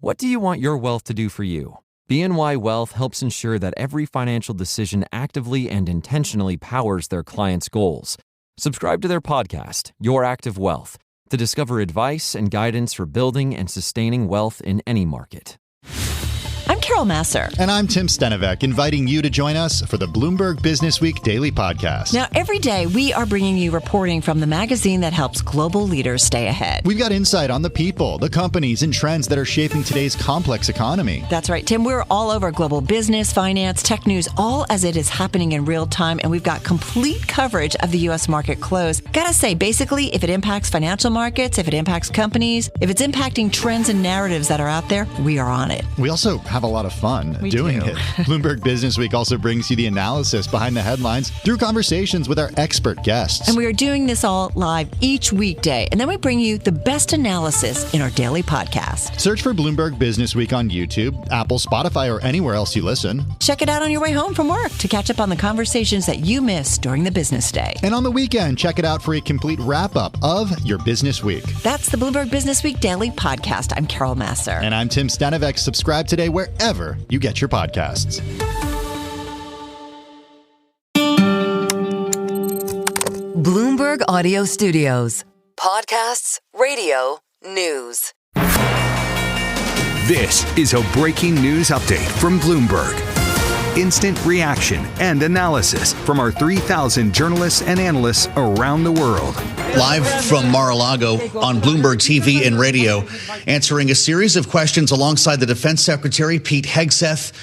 What do you want your wealth to do for you? BNY Wealth helps ensure that every financial decision actively and intentionally powers their clients' goals. Subscribe to their podcast, Your Active Wealth, to discover advice and guidance for building and sustaining wealth in any market. I'm Carol Masser. And I'm Tim Stenevec, inviting you to join us for the Bloomberg Business Week Daily Podcast. Now, every day we are bringing you reporting from the magazine that helps global leaders stay ahead. We've got insight on the people, the companies, and trends that are shaping today's complex economy. That's right, Tim. We're all over global business, finance, tech news, all as it is happening in real time. And we've got complete coverage of the U.S. market close. Gotta say, basically, if it impacts financial markets, if it impacts companies, if it's impacting trends and narratives that are out there, we are on it. We also have a lot of fun doing it. Bloomberg Business Week also brings you the analysis behind the headlines through conversations with our expert guests. And we are doing this all live each weekday. And then we bring you the best analysis in our daily podcast. Search for Bloomberg Business Week on YouTube, Apple, Spotify, or anywhere else you listen. Check it out on your way home from work to catch up on the conversations that you missed during the business day. And on the weekend, check it out for a complete wrap-up of your business week. That's the Bloomberg Business Week Daily Podcast. I'm Carol Masser. And I'm Tim Stenevec. Subscribe today wherever you get your podcasts. Bloomberg Audio Studios. Podcasts, radio, news. This is a breaking news update from Bloomberg. Instant reaction and analysis from our 3,000 journalists and analysts around the world. Live from Mar-a-Lago on Bloomberg TV and radio, answering a series of questions alongside the Defense Secretary, Pete Hegseth,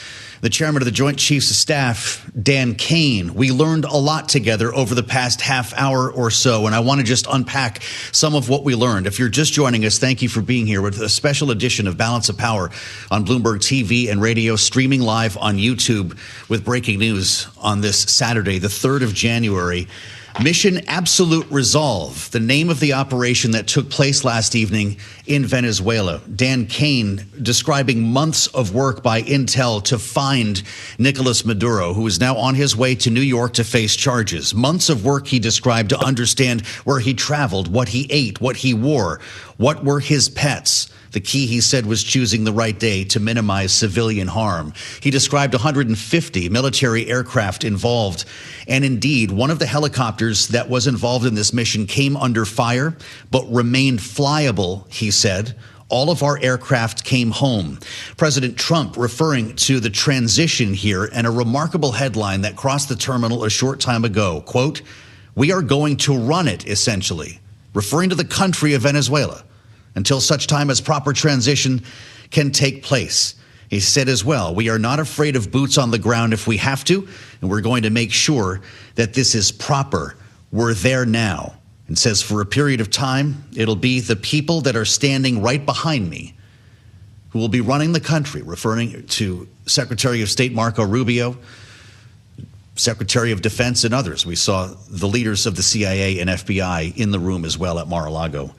the chairman of the Joint Chiefs of Staff, Dan Kane. We learned a lot together over the past half hour or so, and I want to just unpack some of what we learned. If you're just joining us, thank you for being here with a special edition of Balance of Power on Bloomberg TV and radio, streaming live on YouTube with breaking news on this Saturday, the 3rd of January. Mission Absolute Resolve, the name of the operation that took place last evening in Venezuela. Dan Kane describing months of work by Intel to find Nicolás Maduro, who is now on his way to New York to face charges. Months of work he described to understand where he traveled, what he ate, what he wore, what were his pets. The key, he said, was choosing the right day to minimize civilian harm. He described 150 military aircraft involved. And indeed, one of the helicopters that was involved in this mission came under fire, but remained flyable, he said. All of our aircraft came home. President Trump referring to the transition here and a remarkable headline that crossed the terminal a short time ago. Quote, "We are going to run it," essentially, referring to the country of Venezuela, until such time as proper transition can take place. He said as well, "We are not afraid of boots on the ground if we have to, and we're going to make sure that this is proper. We're there now." And says for a period of time, it'll be the people that are standing right behind me who will be running the country, referring to Secretary of State Marco Rubio, Secretary of Defense, and others. We saw the leaders of the CIA and FBI in the room as well at Mar-a-Lago.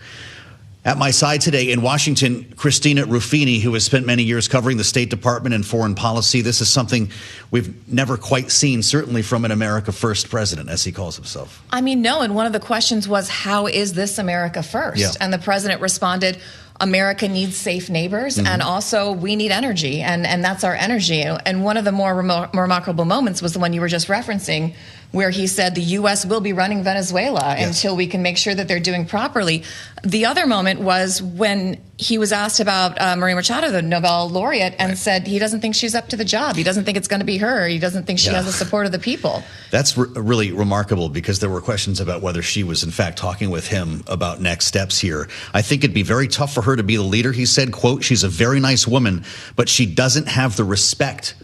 At my side today in Washington, Christina Ruffini, who has spent many years covering the State Department and foreign policy. This is something we've never quite seen, certainly from an America First president, as he calls himself. I mean, no. And one of the questions was, how is this America First? Yeah. And the president responded, America needs safe neighbors, and also we need energy, and that's our energy. And one of the more remarkable moments was the one you were just referencing, where he said the U.S. will be running Venezuela until we can make sure that they're doing properly. The other moment was when he was asked about Maria Machado, the Nobel laureate, and said he doesn't think she's up to the job. He doesn't think it's going to be her. He doesn't think she has the support of the people. That's really remarkable, because there were questions about whether she was in fact talking with him about next steps here. I think it'd be very tough for her to be the leader. He said, quote, "She's a very nice woman, but she doesn't have the respect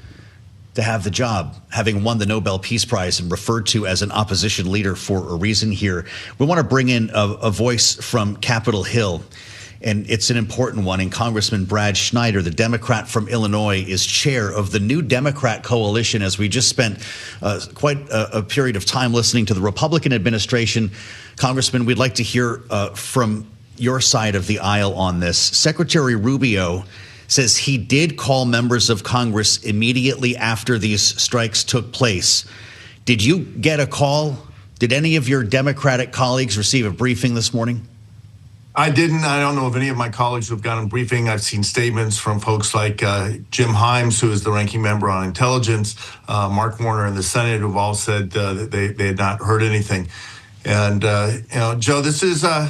to have the job," having won the Nobel Peace Prize and referred to as an opposition leader for a reason here. We want to bring in a voice from Capitol Hill, and it's an important one. And Congressman Brad Schneider, the Democrat from Illinois, is chair of the new Democrat coalition, as we just spent quite a period of time listening to the Republican administration. Congressman, we'd like to hear from your side of the aisle on this. Secretary Rubio says he did call members of Congress immediately after these strikes took place. Did you get a call? Did any of your Democratic colleagues receive a briefing this morning? I didn't. I don't know of any of my colleagues who have gotten a briefing. I've seen statements from folks like Jim Himes, who is the ranking member on intelligence, Mark Warner in the Senate, who've all said that they had not heard anything. And, Joe, this is a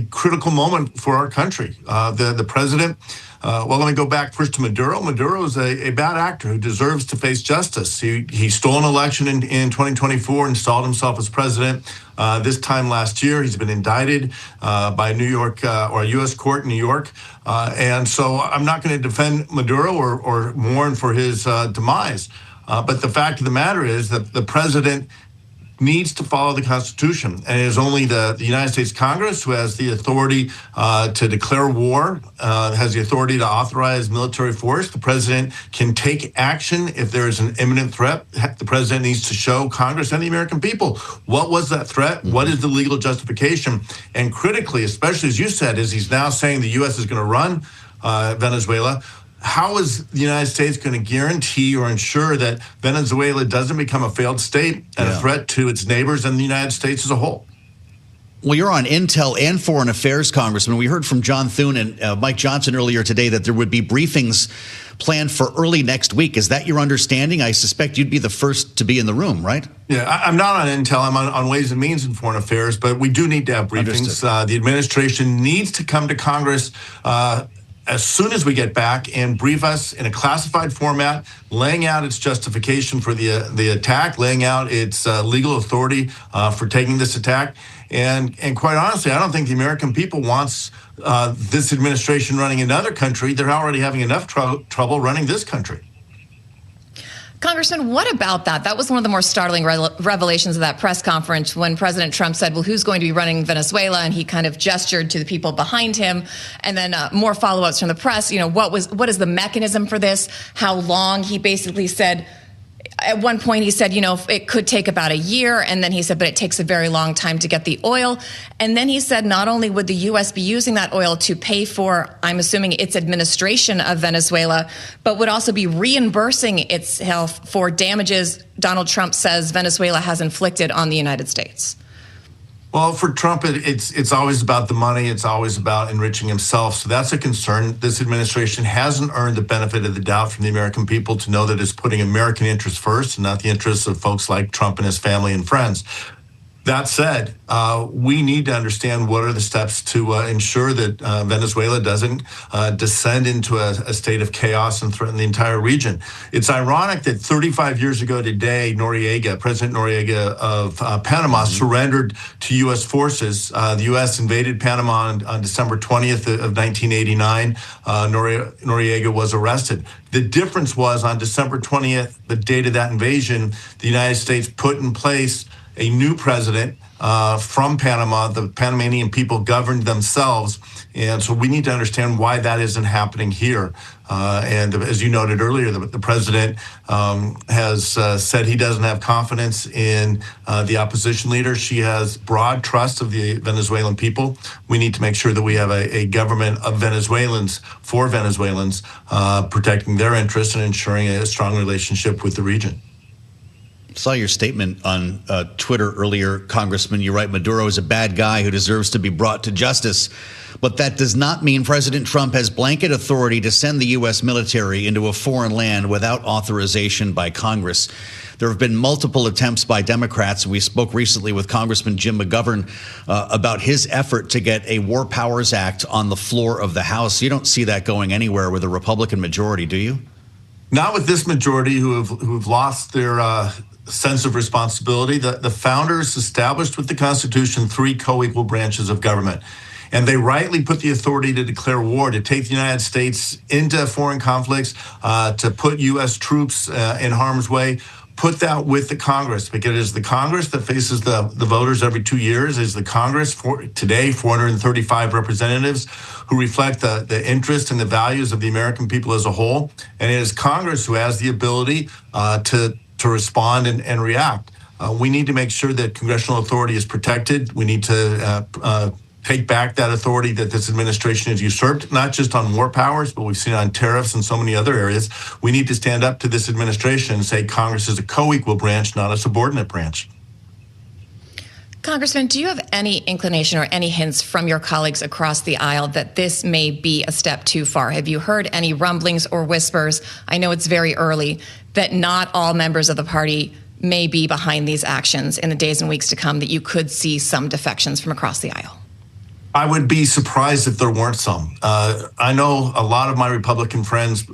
critical moment for our country. The president, let me go back first to Maduro. Maduro is a bad actor who deserves to face justice. He stole an election in 2024, installed himself as president. This time last year, he's been indicted by New York or a U.S. court in New York. And so I'm not going to defend Maduro or mourn for his demise. But the fact of the matter is that the president needs to follow the Constitution. And it is only the United States Congress who has the authority to declare war, has the authority to authorize military force. The president can take action if there is an imminent threat. The president needs to show Congress and the American people what was that threat, what is the legal justification. And critically, especially as you said, is he's now saying the U.S. is going to run Venezuela. How is the United States going to guarantee or ensure that Venezuela doesn't become a failed state and a threat to its neighbors and the United States as a whole? Well, you're on Intel and Foreign Affairs, Congressman. We heard from John Thune and Mike Johnson earlier today that there would be briefings planned for early next week. Is that your understanding? I suspect you'd be the first to be in the room, right? Yeah, I'm not on Intel. I'm on Ways and Means and Foreign Affairs, but we do need to have briefings. The administration needs to come to Congress as soon as we get back and brief us in a classified format, laying out its justification for the attack, laying out its legal authority for taking this attack. And quite honestly, I don't think the American people wants this administration running another country. They're already having enough trouble running this country. Congressman, what about that? That was one of the more startling revelations of that press conference when President Trump said, well, who's going to be running Venezuela? And he kind of gestured to the people behind him. And then more follow-ups from the press. What is the mechanism for this? How long? He basically said, at one point he said, it could take about a year. And then he said, but it takes a very long time to get the oil. And then he said, not only would the U.S. be using that oil to pay for, I'm assuming, its administration of Venezuela, but would also be reimbursing itself for damages Donald Trump says Venezuela has inflicted on the United States. Well, for Trump, it's always about the money. It's always about enriching himself. So that's a concern. This administration hasn't earned the benefit of the doubt from the American people to know that it's putting American interests first and not the interests of folks like Trump and his family and friends. That said, we need to understand what are the steps to ensure that Venezuela doesn't descend into a state of chaos and threaten the entire region. It's ironic that 35 years ago today, President Noriega of Panama surrendered to U.S. forces. The U.S. invaded Panama on December 20th of 1989. Noriega was arrested. The difference was on December 20th, the date of that invasion, the United States put in place a new president from Panama. The Panamanian people governed themselves. And so we need to understand why that isn't happening here. And as you noted earlier, the president has said he doesn't have confidence in the opposition leader. She has broad trust of the Venezuelan people. We need to make sure that we have a government of Venezuelans for Venezuelans, protecting their interests and ensuring a strong relationship with the region. Saw your statement on Twitter earlier, Congressman. You write, Maduro is a bad guy who deserves to be brought to justice. But that does not mean President Trump has blanket authority to send the U.S. military into a foreign land without authorization by Congress. There have been multiple attempts by Democrats. We spoke recently with Congressman Jim McGovern about his effort to get a War Powers Act on the floor of the House. You don't see that going anywhere with a Republican majority, do you? Not with this majority who've lost their sense of responsibility. The founders established with the Constitution 3 co-equal branches of government. And they rightly put the authority to declare war, to take the United States into foreign conflicts, to put U.S. troops in harm's way, put that with the Congress, because it is the Congress that faces the voters every 2 years. It is the Congress, today 435 representatives who reflect the interest and the values of the American people as a whole. And it is Congress who has the ability to respond and react. We need to make sure that congressional authority is protected. We need to take back that authority that this administration has usurped, not just on war powers, but we've seen it on tariffs and so many other areas. We need to stand up to this administration and say Congress is a co-equal branch, not a subordinate branch. Congressman, do you have any inclination or any hints from your colleagues across the aisle that this may be a step too far? Have you heard any rumblings or whispers? I know it's very early, that not all members of the party may be behind these actions in the days and weeks to come, that you could see some defections from across the aisle. I would be surprised if there weren't some. I know a lot of my Republican friends,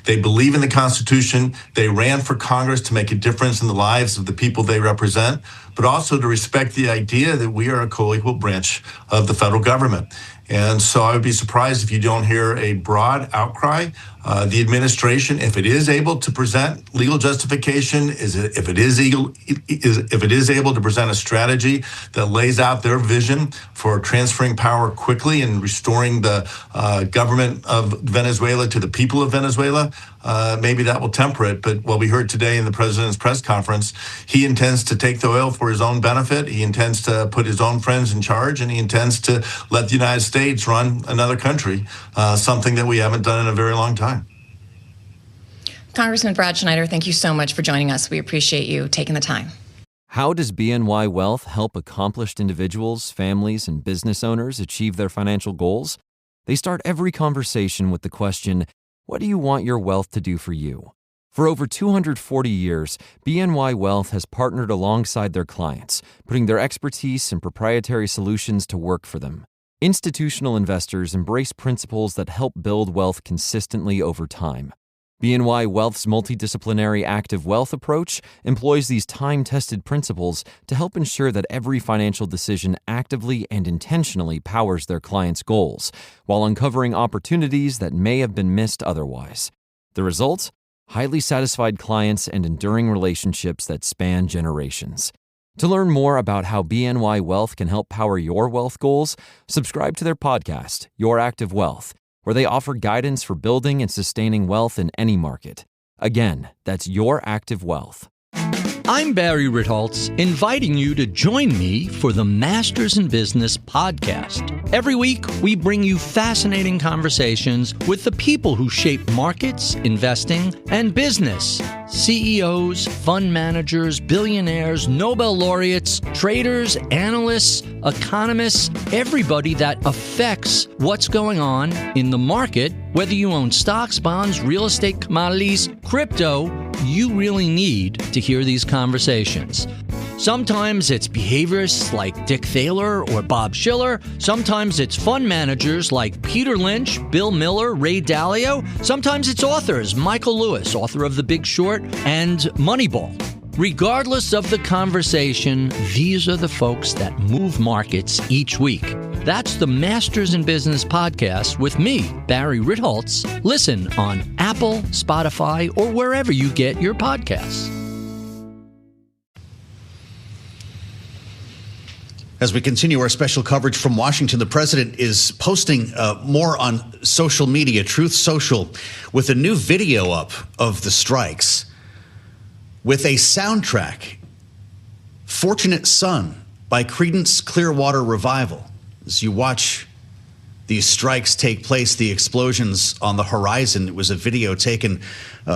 they believe in the Constitution. They ran for Congress to make a difference in the lives of the people they represent, but also to respect the idea that we are a co-equal branch of the federal government. And so I would be surprised if you don't hear a broad outcry. The administration, if it is able to present legal justification, if it is able to present a strategy that lays out their vision for transferring power quickly and restoring the government of Venezuela to the people of Venezuela, maybe that will temper it. But what we heard today in the president's press conference, he intends to take the oil for his own benefit. He intends to put his own friends in charge, and he intends to let the United States run another country, something that we haven't done in a very long time. Congressman Brad Schneider, thank you so much for joining us. We appreciate you taking the time. How does BNY Wealth help accomplished individuals, families, and business owners achieve their financial goals? They start every conversation with the question, what do you want your wealth to do for you? For over 240 years, BNY Wealth has partnered alongside their clients, putting their expertise and proprietary solutions to work for them. Institutional investors embrace principles that help build wealth consistently over time. BNY Wealth's multidisciplinary active wealth approach employs these time-tested principles to help ensure that every financial decision actively and intentionally powers their clients' goals, while uncovering opportunities that may have been missed otherwise. The result? Highly satisfied clients and enduring relationships that span generations. To learn more about how BNY Wealth can help power your wealth goals, subscribe to their podcast, Your Active Wealth, where they offer guidance for building and sustaining wealth in any market. Again, that's Your Active Wealth. I'm Barry Ritholtz, inviting you to join me for the Masters in Business podcast. Every week, we bring you fascinating conversations with the people who shape markets, investing, and business. CEOs, fund managers, billionaires, Nobel laureates, traders, analysts, economists, everybody that affects what's going on in the market. Whether you own stocks, bonds, real estate, commodities, crypto, you really need to hear these conversations. Sometimes it's behaviorists like Dick Thaler or Bob Schiller. Sometimes it's fund managers like Peter Lynch, Bill Miller, Ray Dalio. Sometimes it's authors, Michael Lewis, author of The Big Short and Moneyball. Regardless of the conversation, these are the folks that move markets each week. That's the Masters in Business podcast with me, Barry Ritholtz. Listen on Apple, Spotify, or wherever you get your podcasts. As we continue our special coverage from Washington, the president is posting more on social media, Truth Social, with a new video up of the strikes with a soundtrack, Fortunate Son by Creedence Clearwater Revival. As you watch these strikes take place, the explosions on the horizon, it was a video taken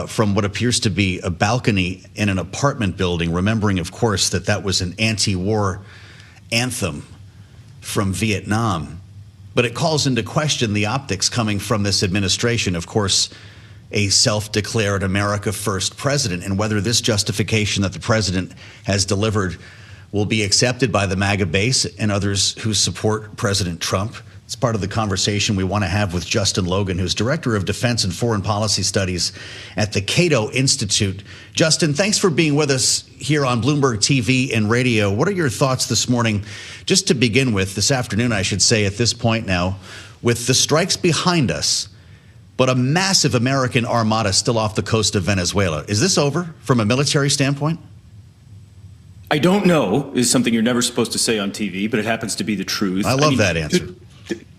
from what appears to be a balcony in an apartment building, remembering, of course, that was an anti-war anthem from Vietnam. But it calls into question the optics coming from this administration, of course, a self-declared America First president, and whether this justification that the president has delivered will be accepted by the MAGA base and others who support President Trump. It's part of the conversation we want to have with Justin Logan, who's Director of Defense and Foreign Policy Studies at the Cato Institute. Justin, thanks for being with us here on Bloomberg TV and radio. What are your thoughts this morning, just to begin with, this afternoon, I should say, at this point now, with the strikes behind us, but a massive American armada still off the coast of Venezuela? Is this over from a military standpoint? I don't know is something you're never supposed to say on TV, but it happens to be the truth. I love that answer.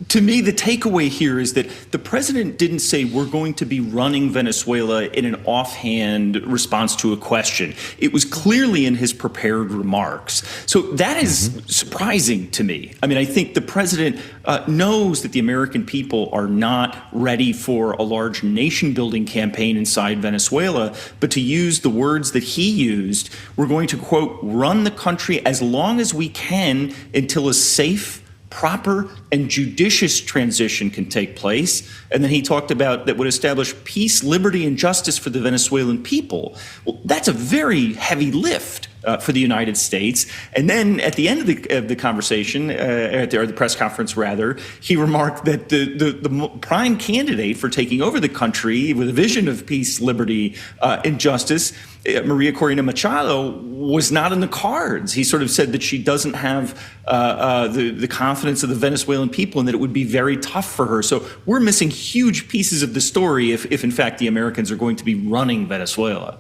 To me, the takeaway here is that the president didn't say we're going to be running Venezuela in an offhand response to a question. It was clearly in his prepared remarks. So that is surprising to me. I mean, I think the president knows that the American people are not ready for a large nation-building campaign inside Venezuela, but to use the words that he used, we're going to, quote, run the country as long as we can until a safe, proper and judicious transition can take place. And then he talked about that would establish peace, liberty, and justice for the Venezuelan people. Well, that's a very heavy lift for the United States. And then at the end of the conversation, or the press conference rather, he remarked that the prime candidate for taking over the country with a vision of peace, liberty, and justice, Maria Corina Machado, was not in the cards. He sort of said that she doesn't have the confidence of the Venezuelan people and that it would be very tough for her. So we're missing huge pieces of the story if in fact the Americans are going to be running Venezuela.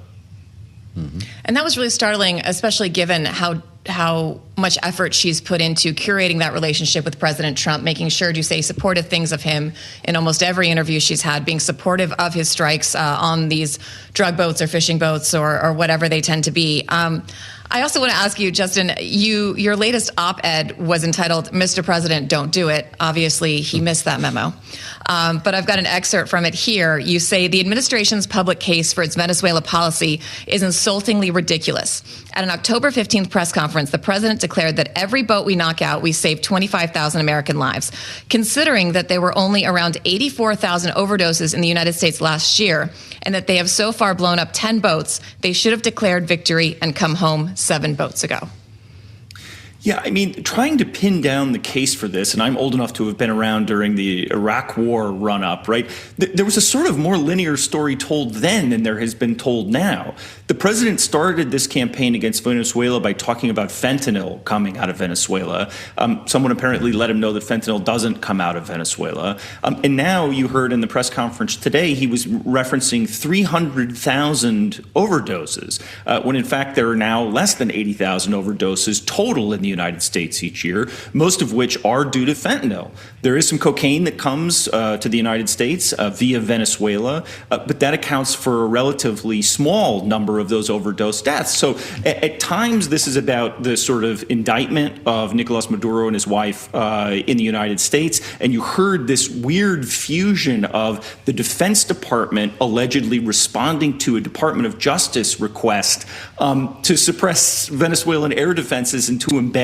And that was really startling, especially given how much effort she's put into curating that relationship with President Trump, making sure to say supportive things of him in almost every interview she's had, being supportive of his strikes on these drug boats or fishing boats or whatever they tend to be. I also want to ask you, Justin, your latest op-ed was entitled, Mr. President, Don't Do It. Obviously, he missed that memo. But I've got an excerpt from it here. You say, the administration's public case for its Venezuela policy is insultingly ridiculous. At an October 15th press conference, the president declared that every boat we knock out, we save 25,000 American lives. Considering that there were only around 84,000 overdoses in the United States last year, and that they have so far blown up 10 boats, they should have declared victory and come home 7 boats ago. Yeah, I mean, trying to pin down the case for this, and I'm old enough to have been around during the Iraq War run-up, right? There was a sort of more linear story told then than there has been told now. The president started this campaign against Venezuela by talking about fentanyl coming out of Venezuela. Someone apparently let him know that fentanyl doesn't come out of Venezuela. And now you heard in the press conference today, he was referencing 300,000 overdoses, when in fact there are now less than 80,000 overdoses total in the United States each year, most of which are due to fentanyl. There is some cocaine that comes to the United States via Venezuela, but that accounts for a relatively small number of those overdose deaths. So at times this is about the sort of indictment of Nicolás Maduro and his wife in the United States, and you heard this weird fusion of the Defense Department allegedly responding to a Department of Justice request to suppress Venezuelan air defenses and to embed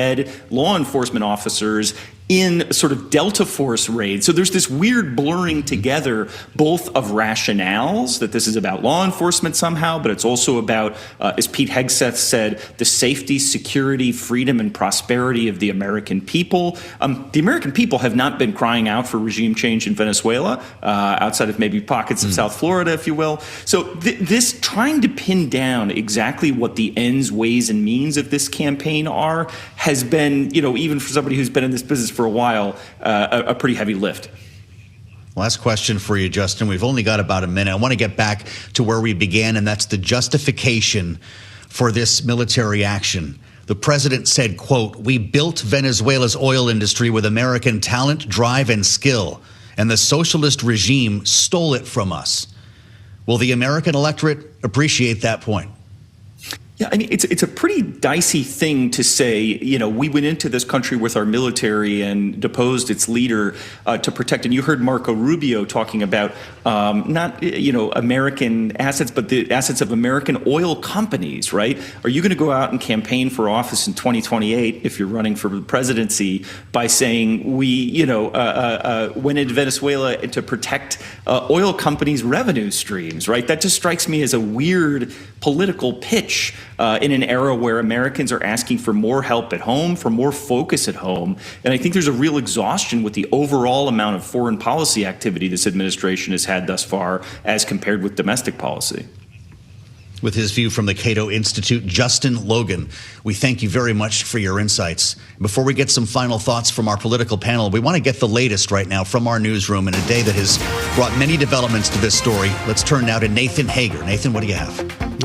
law enforcement officers in sort of Delta Force raids. So there's this weird blurring together both of rationales, that this is about law enforcement somehow, but it's also about, as Pete Hegseth said, the safety, security, freedom, and prosperity of the American people. The American people have not been crying out for regime change in Venezuela, outside of maybe pockets of South Florida, if you will. So this trying to pin down exactly what the ends, ways, and means of this campaign are has been, even for somebody who's been in this business for a while, a pretty heavy lift. Last question for you, Justin. We've only got about a minute. I want to get back to where we began, and that's the justification for this military action. The president said, quote, "We built Venezuela's oil industry with American talent, drive, and skill, and the socialist regime stole it from us." Will the American electorate appreciate that point? Yeah, I mean, it's a pretty dicey thing to say, we went into this country with our military and deposed its leader to protect. And you heard Marco Rubio talking about not, American assets, but the assets of American oil companies, right? Are you going to go out and campaign for office in 2028 if you're running for the presidency by saying we, went into Venezuela to protect oil companies' revenue streams, right? That just strikes me as a weird political pitch in an era where Americans are asking for more help at home, for more focus at home. And I think there's a real exhaustion with the overall amount of foreign policy activity this administration has had thus far as compared with domestic policy. With his view from the Cato Institute, Justin Logan, we thank you very much for your insights. Before we get some final thoughts from our political panel, we want to get the latest right now from our newsroom in a day that has brought many developments to this story. Let's turn now to Nathan Hager. Nathan, what do you have?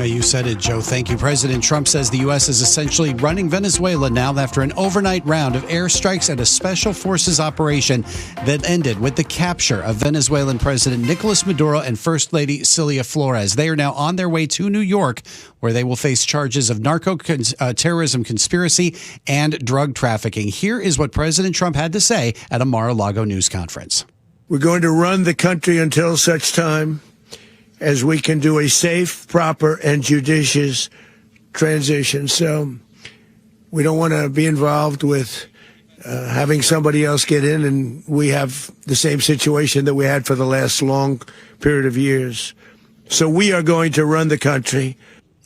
You said it, Joe. Thank you. President Trump says the U.S. is essentially running Venezuela now after an overnight round of airstrikes and a special forces operation that ended with the capture of Venezuelan President Nicolás Maduro and First Lady Cilia Flores. They are now on their way to New York, where they will face charges of terrorism conspiracy and drug trafficking. Here is what President Trump had to say at a Mar-a-Lago news conference. We're going to run the country until such time as we can do a safe, proper, and judicious transition. So we don't want to be involved with having somebody else get in, and we have the same situation that we had for the last long period of years. So we are going to run the country.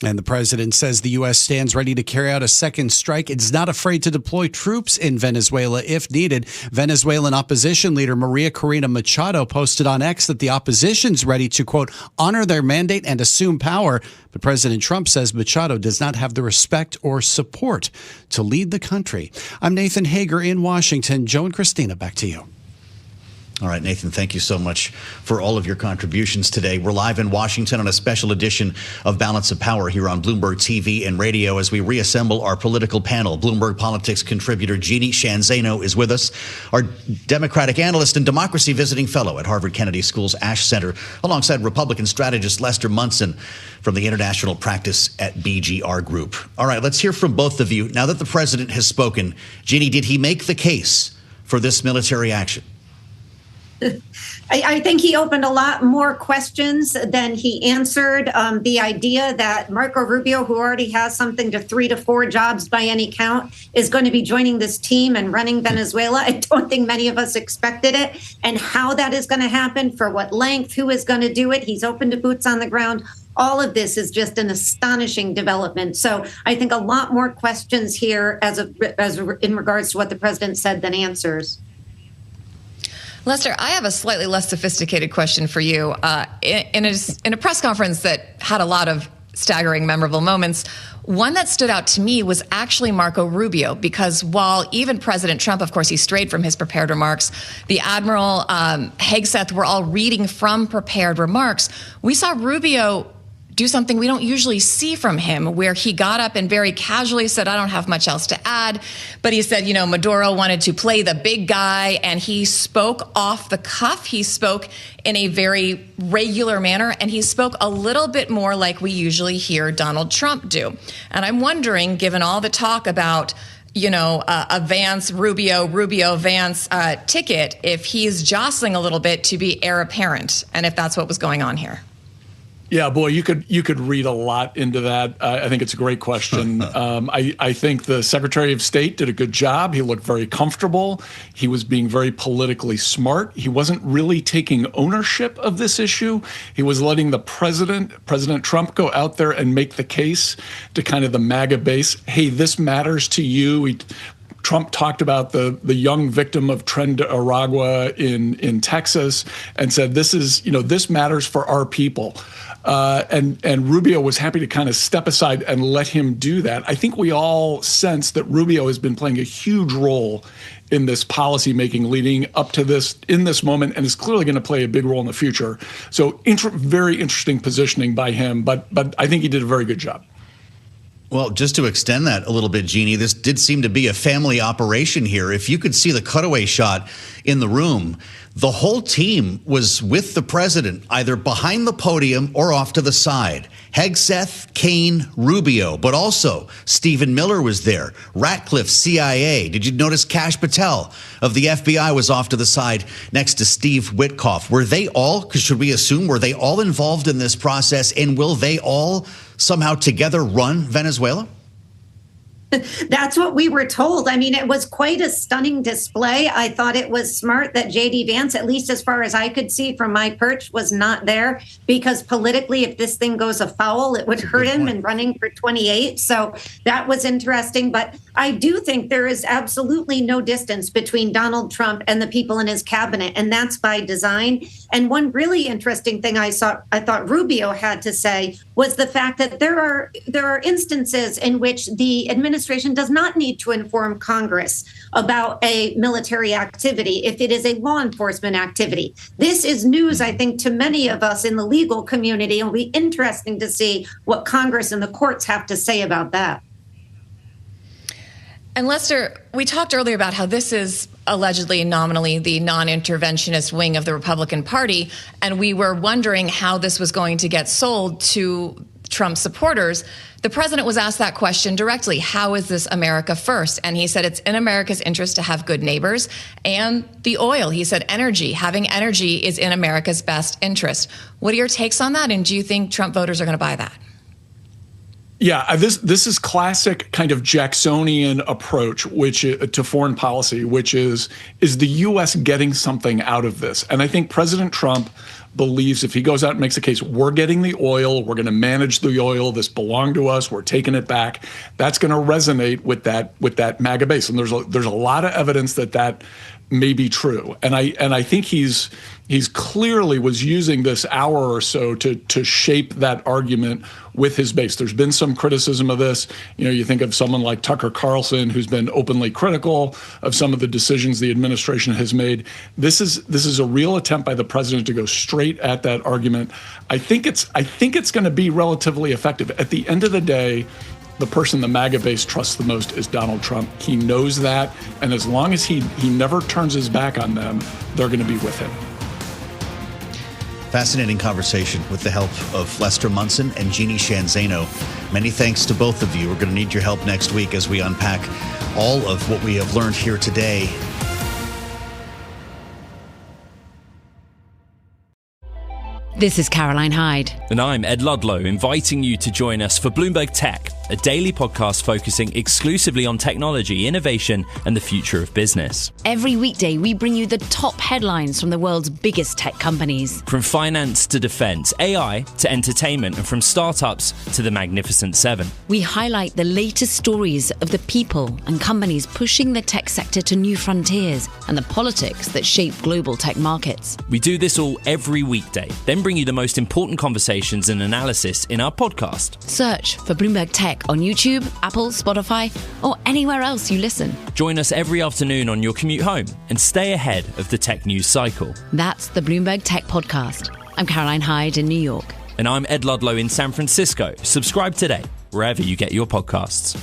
And the president says the U.S. stands ready to carry out a second strike. It's not afraid to deploy troops in Venezuela if needed. Venezuelan opposition leader Maria Corina Machado posted on X that the opposition's ready to, quote, honor their mandate and assume power. But President Trump says Machado does not have the respect or support to lead the country. I'm Nathan Hager in Washington. Joe and Christina, back to you. All right, Nathan, thank you so much for all of your contributions today. We're live in Washington on a special edition of Balance of Power here on Bloomberg TV and radio as we reassemble our political panel. Bloomberg Politics contributor Jeannie Shanzano is with us, our Democratic analyst and democracy visiting fellow at Harvard Kennedy School's Ash Center, alongside Republican strategist Lester Munson from the International Practice at BGR Group. All right, let's hear from both of you. Now that the president has spoken, Jeannie, did he make the case for this military action? I think he opened a lot more questions than he answered. The idea that Marco Rubio, who already has something to 3 to 4 jobs by any count, is going to be joining this team and running Venezuela, I don't think many of us expected it. And how that is going to happen, for what length, who is going to do it. He's open to boots on the ground. All of this is just an astonishing development. So I think a lot more questions here as in regards to what the president said than answers. Lester, I have a slightly less sophisticated question for you. In a press conference that had a lot of staggering, memorable moments, one that stood out to me was actually Marco Rubio, because while even President Trump, of course, he strayed from his prepared remarks, the Admiral, Hegseth were all reading from prepared remarks, we saw Rubio do something we don't usually see from him, where he got up and very casually said, I don't have much else to add. But he said, Maduro wanted to play the big guy, and he spoke off the cuff. He spoke in a very regular manner, and he spoke a little bit more like we usually hear Donald Trump do. And I'm wondering, given all the talk about a Vance, Rubio, Vance ticket, if he's jostling a little bit to be heir apparent, and if that's what was going on here. Yeah, boy, you could read a lot into that. I think it's a great question. I think the Secretary of State did a good job. He looked very comfortable. He was being very politically smart. He wasn't really taking ownership of this issue. He was letting the President Trump, go out there and make the case to kind of the MAGA base. Hey, this matters to you. Trump talked about the young victim of Tren de Aragua in Texas and said, this matters for our people. And Rubio was happy to kind of step aside and let him do that. I think we all sense that Rubio has been playing a huge role in this policy making leading up to this, in this moment, and is clearly going to play a big role in the future. So very interesting positioning by him, but I think he did a very good job. Well, just to extend that a little bit, Jeannie, this did seem to be a family operation here. If you could see the cutaway shot in the room, the whole team was with the president, either behind the podium or off to the side. Hegseth, Kane, Rubio, but also Stephen Miller was there. Ratcliffe, CIA. Did you notice Kash Patel of the FBI was off to the side next to Steve Witkoff? Were they all, should we assume, were they all involved in this process, and will they all somehow together run Venezuela? That's what we were told. I mean, it was quite a stunning display. I thought it was smart that J.D. Vance, at least as far as I could see from my perch, was not there, because politically, if this thing goes afoul, it would hurt him in running for 28. So that was interesting. But I do think there is absolutely no distance between Donald Trump and the people in his cabinet, and that's by design. And one really interesting thing I thought Rubio had to say was the fact that there are instances in which the administration does not need to inform Congress about a military activity if it is a law enforcement activity. This is news, I think, to many of us in the legal community. It'll be interesting to see what Congress and the courts have to say about that. And Lester, we talked earlier about how this is allegedly nominally the non-interventionist wing of the Republican Party, and we were wondering how this was going to get sold to Trump supporters. The president was asked that question directly. How is this America first? And he said it's in America's interest to have good neighbors. And the oil, he said energy, having energy is in America's best interest. What are your takes on that? And do you think Trump voters are going to buy that? Yeah, this is classic kind of Jacksonian approach, which to foreign policy, which is the U.S. getting something out of this? And I think President Trump believes if he goes out and makes a case, we're getting the oil, we're going to manage the oil, this belonged to us, we're taking it back, that's going to resonate with that MAGA base. And there's a lot of evidence that may be true. And I think he's clearly was using this hour or so to shape that argument with his base. There's been some criticism of this. You know, you think of someone like Tucker Carlson, who's been openly critical of some of the decisions the administration has made. This is a real attempt by the president to go straight at that argument. I think it's going to be relatively effective. At the end of the day, the person the MAGA base trusts the most is Donald Trump. He knows that, and as long as he never turns his back on them, they're going to be with him. Fascinating conversation with the help of Lester Munson and Jeannie Shanzano. Many thanks to both of you. We're going to need your help next week as we unpack all of what we have learned here today. This is Caroline Hyde. And I'm Ed Ludlow, inviting you to join us for Bloomberg Tech, a daily podcast focusing exclusively on technology, innovation, and the future of business. Every weekday, we bring you the top headlines from the world's biggest tech companies. From finance to defense, AI to entertainment, and from startups to the Magnificent Seven. We highlight the latest stories of the people and companies pushing the tech sector to new frontiers and the politics that shape global tech markets. We do this all every weekday, then bring you the most important conversations and analysis in our podcast. Search for Bloomberg Tech on YouTube, Apple, Spotify, or anywhere else you listen. Join us every afternoon on your commute home and stay ahead of the tech news cycle. That's the Bloomberg Tech Podcast. I'm Caroline Hyde in New York. And I'm Ed Ludlow in San Francisco. Subscribe today, wherever you get your podcasts.